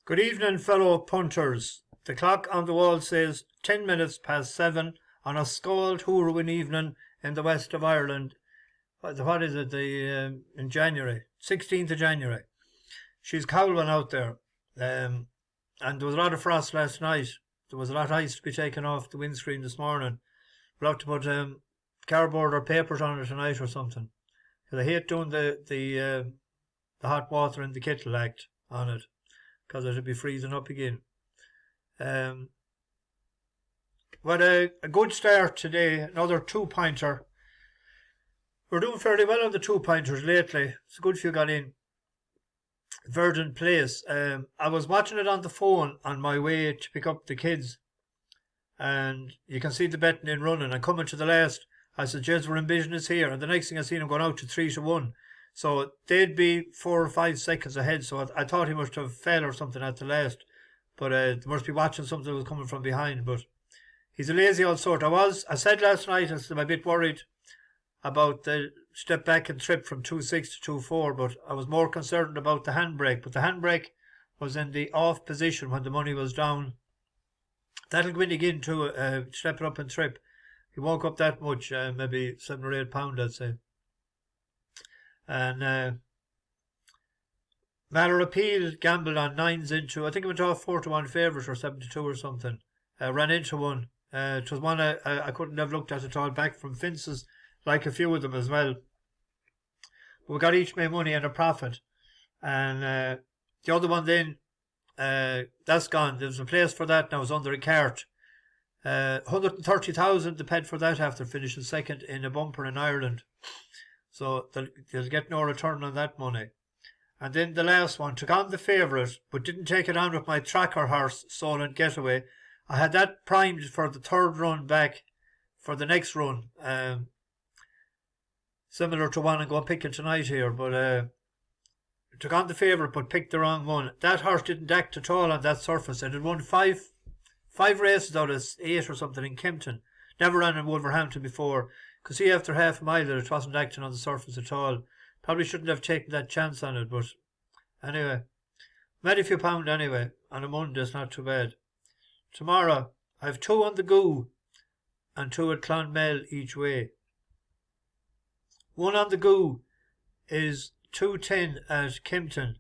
Good evening, fellow punters. The clock on the wall says 10 minutes past 7 on a scald Hurwin evening in the west of Ireland. What is it? In January, 16th of January. She's cowling out there. And there was a lot of frost last night. There was a lot of ice to be taken off the windscreen this morning. We'll have to put cardboard or papers on it tonight or something. Because I hate doing the hot water in the kettle act on it, because it'll be freezing up again. But a good start today, another two-pointer. We're doing fairly well on the two-pointers lately. It's a good few got in. Verdant Place. I was watching it on the phone on my way to pick up the kids, and you can see the betting in running. And coming to the last, I said, "Jez, we're in business here." And the next thing I seen him going out to 3-1. So they'd be 4 or 5 seconds ahead. So I thought he must have fell or something at the last. But they must be watching something that was coming from behind. But he's a lazy old sort. I said last night, I'm a bit worried about the step back and trip from 2-6 to 2-4. But I was more concerned about the handbrake. But the handbrake was in the off position when the money was down. That'll go in again to step it up and trip. He won't go up that much, maybe 7 or 8 pound, I'd say. And Mallow Appeal gambled on 9s into, I think it went off 4-1 favourite or 7-2 or something. Ran into one. It was one I couldn't have looked at at all, back from fences, like a few of them as well. But we got each made money and a profit. And the other one then, that's gone. There's a place for that now, it's under a cart. 130,000 they paid for that after finishing second in a bumper in Ireland. So they'll get no return on that money. And then the last one, took on the favourite, but didn't take it on with my tracker horse, Solent Getaway. I had that primed for the third run back for the next run. Similar to one I'm going to pick it tonight here, but took on the favourite but picked the wrong one. That horse didn't act at all on that surface. It had won five races out of 8 or something in Kempton. Never ran in Wolverhampton before. Could see after half a mile that it wasn't acting on the surface at all. Probably shouldn't have taken that chance on it, but anyway. Made a few pound anyway. On a Monday, it's not too bad. Tomorrow, I have 2 on the Goo and 2 at Clonmel each way. 1 on the Goo is 2.10 at Kempton.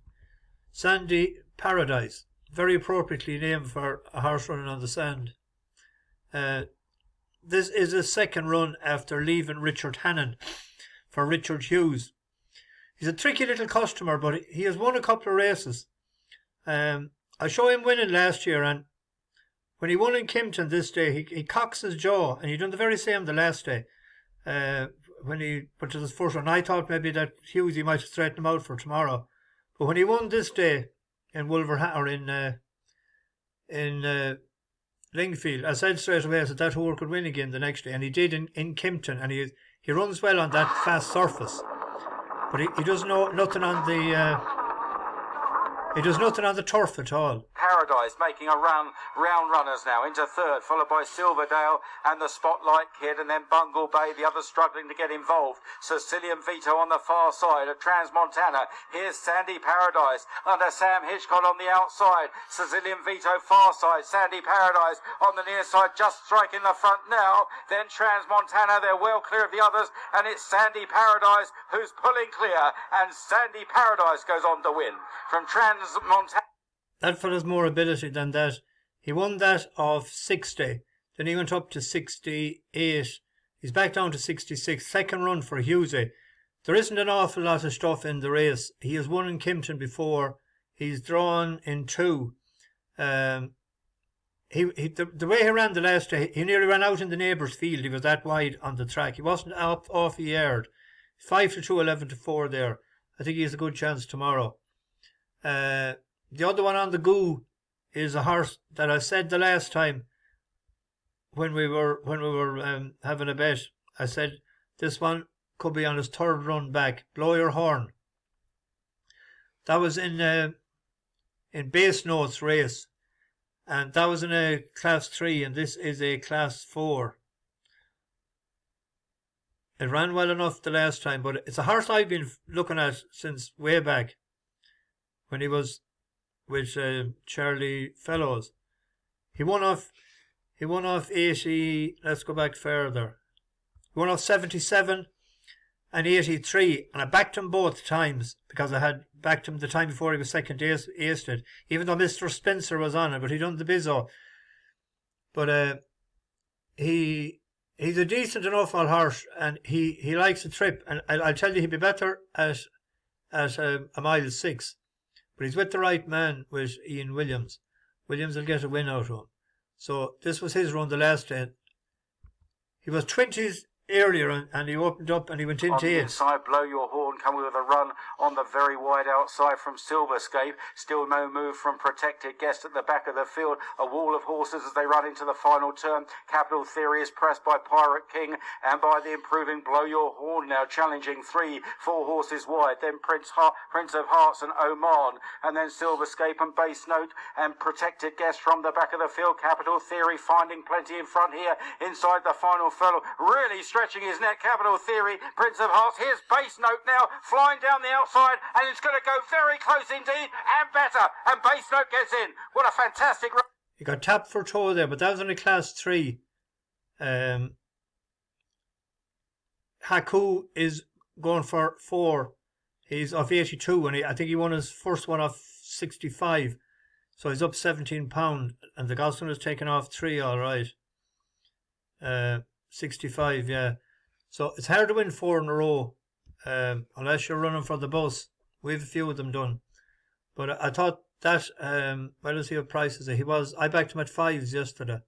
Sandy Paradise. Very appropriately named for a horse running on the sand. This is his second run after leaving Richard Hannon for Richard Hughes. He's a tricky little customer, but he has won a couple of races. I saw him winning last year, and when he won in Kempton this day, he cocks his jaw, and he done the very same the last day. When he put to his first run, I thought maybe that Hughes he might straighten him out for tomorrow. But when he won this day in Wolverhampton, or in Lingfield, I said straight away that whore could win again the next day, and he did in Kempton, and he runs well on that fast surface, but he does nothing on the turf at all. Paradise making a run, round runners now into third, followed by Silverdale and the Spotlight Kid, and then Bungle Bay, the others struggling to get involved. Sicilian Vito on the far side of Transmontana. Here's Sandy Paradise under Sam Hitchcock on the outside. Sicilian Vito far side, Sandy Paradise on the near side, just striking the front now. Then Transmontana, they're well clear of the others, and it's Sandy Paradise who's pulling clear, and Sandy Paradise goes on to win from Transmontana. That fella's more ability than that. He won that off 60. Then he went up to 68. He's back down to 66. Second run for Hughesy. There isn't an awful lot of stuff in the race. He has won in Kempton before. He's drawn in 2. The way he ran the last day, he nearly ran out in the neighbour's field. He was that wide on the track. He wasn't off a yard. 5-2, 11-4 there. I think he has a good chance tomorrow. The other one on the Goo is a horse that I said the last time when we were having a bet. I said this one could be on his third run back. Blow Your Horn. That was in base notes race, and that was in a class 3, and this is a class 4. It ran well enough the last time, but it's a horse I've been looking at since way back when he was with Charlie Fellows. He won off 80. Let's go back further. He won off 77 and 83, and I backed him both times because I had backed him the time before he was second aced, even though Mr. Spencer was on it, but he done the bizzo. But he's a decent enough old horse, and he likes a trip, and I'll tell you, he'd be better at a mile 6. But he's with the right man with Ian Williams. Williams will get a win out of him. So this was his run the last day. He was 20s earlier, and he opened up and he went into on the 8. inside, Blow Your Horn coming with a run on the very wide outside from Silverscape. Still no move from Protected Guest at the back of the field. A wall of horses as they run into the final turn. Capital Theory is pressed by Pirate King and by the improving Blow Your Horn now challenging 3-4 horses wide. Then Prince of Hearts and Oman, and then Silverscape and Bass Note and Protected Guest from the back of the field. Capital Theory finding plenty in front here inside the final fellow. Really stretching his neck. Capital Theory, Prince of Hearts. Here's Bass Note now flying down the outside, and it's going to go very close indeed and better, and Bass Note gets in. What a fantastic run. He got tapped for toe there, but that was only class 3. Haku is going for 4. He's off 82, and I think he won his first one off 65, so he's up £17, and the Gosling has taken off 3 all right. 65, yeah. So it's hard to win 4 in a row, unless you're running for the bus. We have a few of them done. But I thought that, well, let's see what prices are. I backed him at 5s yesterday.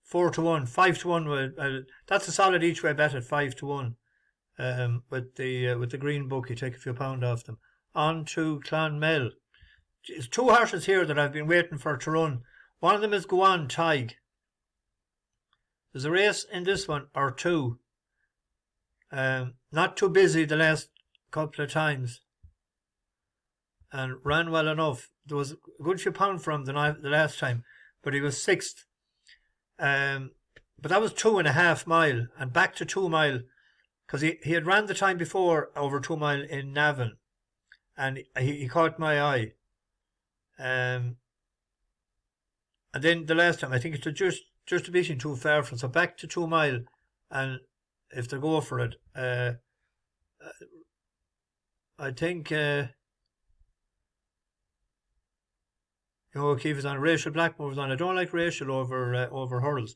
4 to 1, 5 to 1. That's a solid each way bet at 5 to 1. With the green book, you take a few pound off them. On to Clonmel. There's 2 horses here that I've been waiting for to run. One of them is Gwan Tadhg. There's a race in this one, or 2. Not too busy the last couple of times, and ran well enough. There was a good few pound from the last time, but he was 6th. But that was 2.5 mile, and back to 2 mile, because he had ran the time before over 2 mile in Navan, and he caught my eye. And then the last time, I think it's just a bit too far from, so back to 2 mile, and if they go for it, I think O'Keefe is on. Rachel Blackmore was on. I don't like Rachel over hurdles.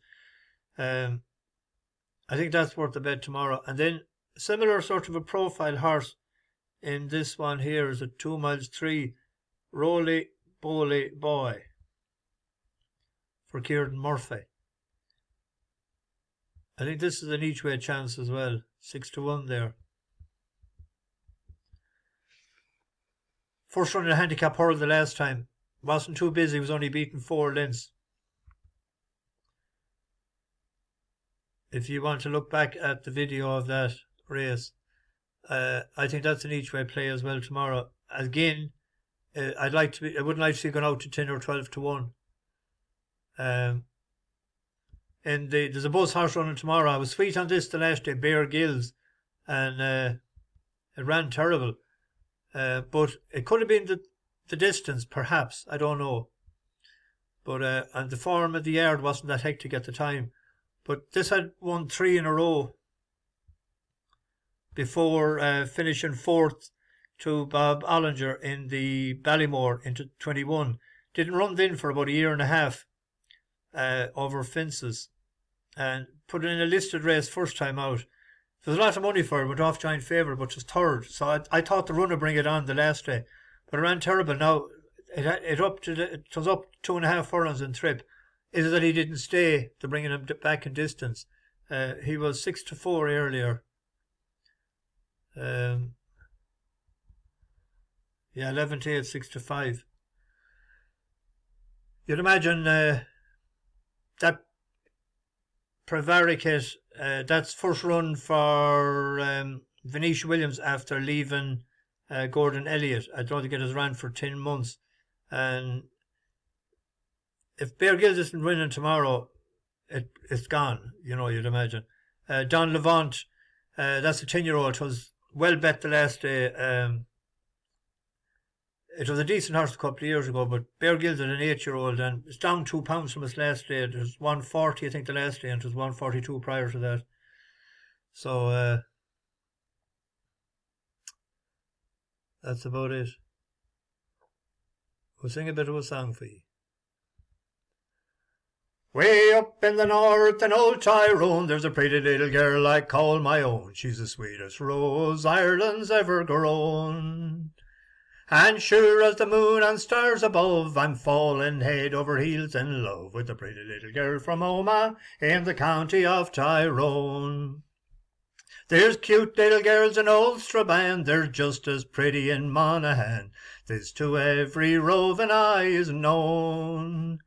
I think that's worth a bet tomorrow. And then similar sort of a profile horse in this one here is a 2 miles 3 Roly Bowley Boy for Kieran Murphy. I think this is an each way chance as well. 6 to 1 there. First run in a handicap hurl the last time. Wasn't too busy, was only beaten 4 lengths. If you want to look back at the video of that race, I think that's an each way play as well tomorrow. Again, I wouldn't like to see going out to 10 or 12 to 1. And there's a buzz horse running tomorrow. I was sweet on this the last day, Bear Gills, and it ran terrible. But it could have been the distance, perhaps. I don't know. But and the form of the yard wasn't that hectic at the time. But this had won 3 in a row before finishing 4th to Bob Ollinger in the Ballymore into 21. Didn't run then for about a year and a half over fences, and put it in a listed race first time out. There's a lot of money for it, went off giant favourite, but was 3rd. So I thought the runner bring it on the last day, but it ran terrible. Now it was up 2.5 furlongs in trip. Is it that he didn't stay to bringing him back in distance? He was 6 to 4 earlier. 11 to 8, 6 to 5. You'd imagine that Prevaricate, that's first run for Venetia Williams after leaving Gordon Elliott. I don't think it has ran for 10 months. And if Bear Gills isn't winning tomorrow, it's gone, you'd imagine. Don Levant, that's a 10-year-old, was well bet the last day. It was a decent horse a couple of years ago, but Bear gilded an 8-year-old, and it's down 2 pounds from its last day. It was 140, I think, the last day, and it was 142 prior to that. So that's about it. We'll sing a bit of a song for you. Way up in the north in old Tyrone, there's a pretty little girl I call my own. She's the sweetest rose Ireland's ever grown. And sure as the moon and stars above, I'm falling head over heels in love with the pretty little girl from Omagh in the county of Tyrone. There's cute little girls in old Strabane, they're just as pretty in Monaghan. This to every roving eye is known.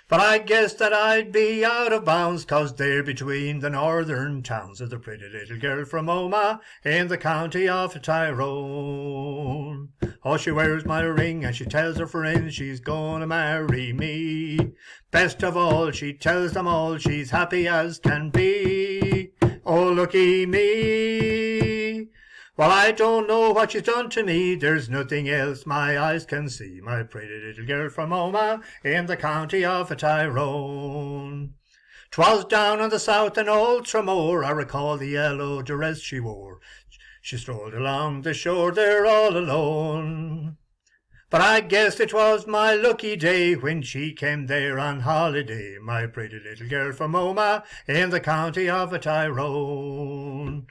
But I guess that I'd be out of bounds, 'cause they're between the northern towns of the pretty little girl from Omagh in the county of Tyrone. Oh, she wears my ring and she tells her friends she's gonna marry me. Best of all, she tells them all she's happy as can be. Oh, looky me. Well, I don't know what she's done to me, there's nothing else my eyes can see. My pretty little girl from Omagh in the county of Tyrone. 'Twas down on the south in old Tramore, I recall the yellow dress she wore. She strolled along the shore there all alone. But I guess it was my lucky day when she came there on holiday. My pretty little girl from Omagh in the county of Tyrone.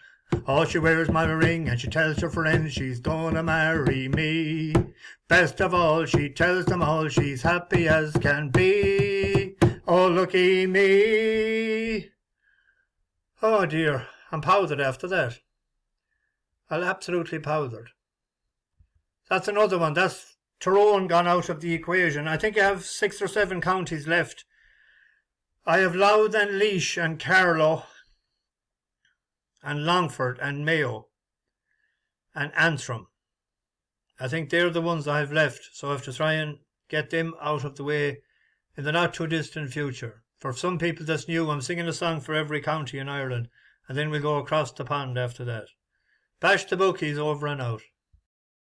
Oh, she wears my ring and she tells her friends she's gonna marry me. Best of all, she tells them all she's happy as can be. Oh, looky me. Oh dear, I'm powdered after that. I'm absolutely powdered. That's another one. That's Tyrone gone out of the equation. I think I have 6 or 7 counties left. I have Louth and Laois and Carlow and Longford and Mayo and Antrim. I think they're the ones I have left, so I have to try and get them out of the way in the not too distant future. For some people that's new, I'm singing a song for every county in Ireland, and then we'll go across the pond after that. Bash the bookies, over and out.